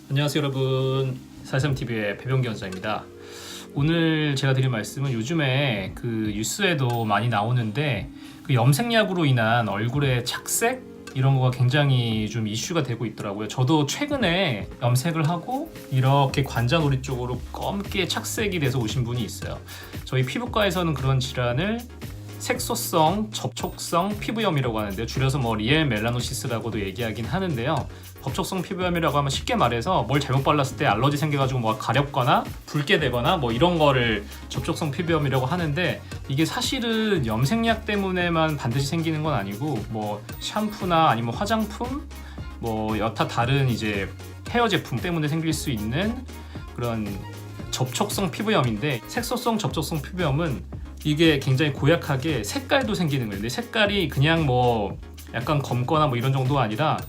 안녕하세요 여러분, 423TV의 배병기 원장입니다. 오늘 제가 드릴 말씀은 요즘에 그 뉴스에도 많이 나오는데 그 염색약으로 인한 얼굴의 착색 이런 거가 굉장히 좀 이슈가 되고 있더라고요. 저도 최근에 염색을 하고 이렇게 관자놀이 쪽으로 검게 착색이 돼서 오신 분이 있어요. 저희 피부과에서는 그런 질환을 색소성 접촉성 피부염이라고 하는데요. 줄여서 리엘 멜라노시스라고도 얘기하긴 하는데요. 접촉성 피부염이라고 하면 쉽게 말해서 뭘 잘못 발랐을 때 알러지 생겨가지고 가렵거나 붉게 되거나 이런 거를 접촉성 피부염이라고 하는데, 이게 사실은 염색약 때문에만 반드시 생기는 건 아니고 샴푸나 아니면 화장품 여타 다른 이제 헤어 제품 때문에 생길 수 있는 그런 접촉성 피부염인데, 색소성 접촉성 피부염은 이게 굉장히 고약하게 색깔도 생기는 거예요. 근데 색깔이 그냥 약간 검거나 이런 정도가 아니라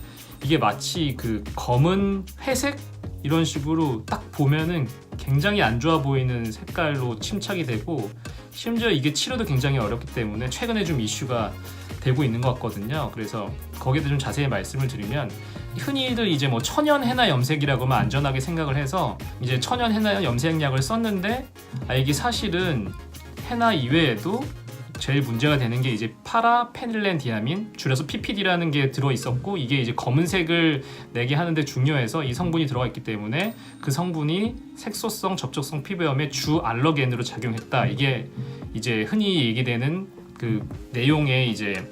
이게 마치 그 검은 회색 이런 식으로 딱 보면은 굉장히 안 좋아 보이는 색깔로 침착이 되고, 심지어 이게 치료도 굉장히 어렵기 때문에 최근에 좀 이슈가 되고 있는 것 같거든요. 그래서 거기에 대해 좀 자세히 말씀을 드리면, 흔히들 이제 천연 헤나 염색이라고 하면 안전하게 생각을 해서 이제 천연 헤나 염색약을 썼는데, 이게 사실은 헤나 이외에도 제일 문제가 되는 게 이제 파라페닐렌디아민, 줄여서 PPD라는 게 들어있었고, 이게 이제 검은색을 내게 하는데 중요해서 이 성분이 들어가 있기 때문에 그 성분이 색소성 접촉성 피부염의 주 알러겐으로 작용했다. 이게 이제 흔히 얘기되는 그 내용의 이제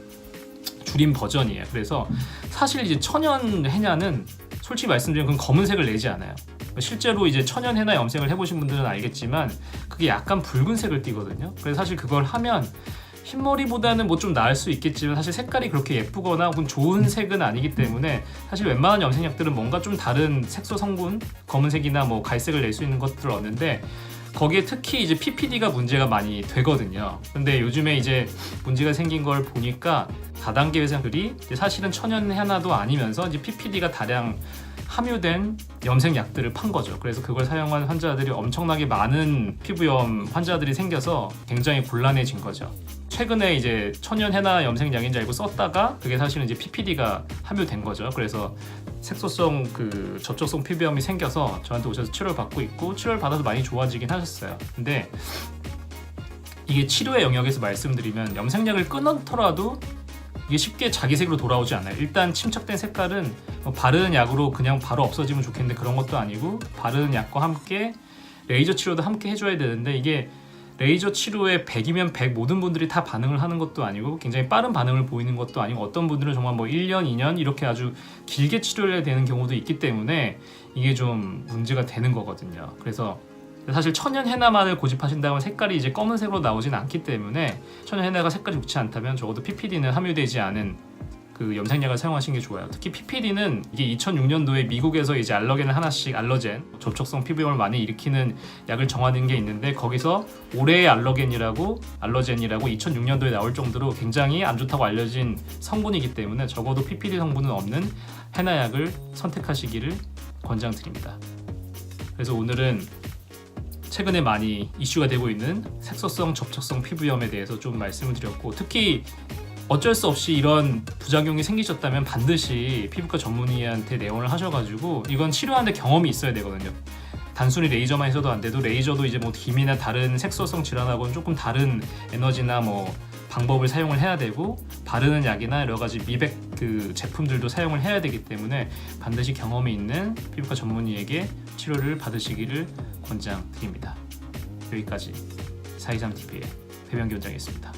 줄임 버전이에요. 그래서 사실 이제 천연 헤나는 솔직히 말씀드리면 그건 검은색을 내지 않아요. 실제로 이제 천연 헤나 염색을 해보신 분들은 알겠지만 그게 약간 붉은색을 띠거든요. 그래서 사실 그걸 하면 흰머리보다는 좀 나을 수 있겠지만 사실 색깔이 그렇게 예쁘거나 혹은 좋은 색은 아니기 때문에 사실 웬만한 염색약들은 뭔가 좀 다른 색소 성분, 검은색이나 갈색을 낼 수 있는 것들을 얻는데, 거기에 특히 이제 PPD가 문제가 많이 되거든요. 근데 요즘에 이제 문제가 생긴 걸 보니까 다단계 회사들이 사실은 천연 헤나도 아니면서 이제 PPD가 다량 함유된 염색약들을 판 거죠. 그래서 그걸 사용한 환자들이 엄청나게 많은 피부염 환자들이 생겨서 굉장히 곤란해진 거죠. 최근에 이제 천연 헤나 염색약인 줄 알고 썼다가 그게 사실은 이제 PPD가 함유된 거죠. 그래서 색소성 그 접촉성 피부염이 생겨서 저한테 오셔서 치료를 받고 있고, 치료를 받아서 많이 좋아지긴 하셨어요. 근데 이게 치료의 영역에서 말씀드리면, 염색약을 끊었더라도 이게 쉽게 자기 색으로 돌아오지 않아요. 일단 침착된 색깔은 바르는 약으로 그냥 바로 없어지면 좋겠는데 그런 것도 아니고, 바르는 약과 함께 레이저 치료도 함께 해줘야 되는데, 이게 레이저 치료에 100이면 100 모든 분들이 다 반응을 하는 것도 아니고 굉장히 빠른 반응을 보이는 것도 아니고, 어떤 분들은 정말 1년, 2년 이렇게 아주 길게 치료를 해야 되는 경우도 있기 때문에 이게 좀 문제가 되는 거거든요. 그래서 사실 천연 헤나만을 고집하신다면 색깔이 이제 검은색으로 나오진 않기 때문에, 천연 헤나가 색깔이 좋지 않다면 적어도 PPD는 함유되지 않은 그 염색약을 사용하시는 게 좋아요. 특히 PPD는 이게 2006년도에 미국에서 이제 알러겐을 하나씩, 알러젠, 접촉성 피부염을 많이 일으키는 약을 정하는 게 있는데, 거기서 올해의 알러겐이라고, 알러젠이라고 2006년도에 나올 정도로 굉장히 안 좋다고 알려진 성분이기 때문에 적어도 PPD 성분은 없는 헤나약을 선택하시기를 권장드립니다. 그래서 오늘은 최근에 많이 이슈가 되고 있는 색소성 접촉성 피부염에 대해서 좀 말씀을 드렸고, 특히 어쩔 수 없이 이런 부작용이 생기셨다면 반드시 피부과 전문의한테 내원을 하셔가지고, 이건 치료하는데 경험이 있어야 되거든요. 단순히 레이저만 해서도 안 돼도, 레이저도 이제 김이나 다른 색소성 질환하고는 조금 다른 에너지나 방법을 사용을 해야 되고, 바르는 약이나 여러 가지 미백 그 제품들도 사용을 해야 되기 때문에 반드시 경험이 있는 피부과 전문의에게 치료를 받으시기를 권장드립니다. 여기까지 423TV의 배병기 원장이었습니다.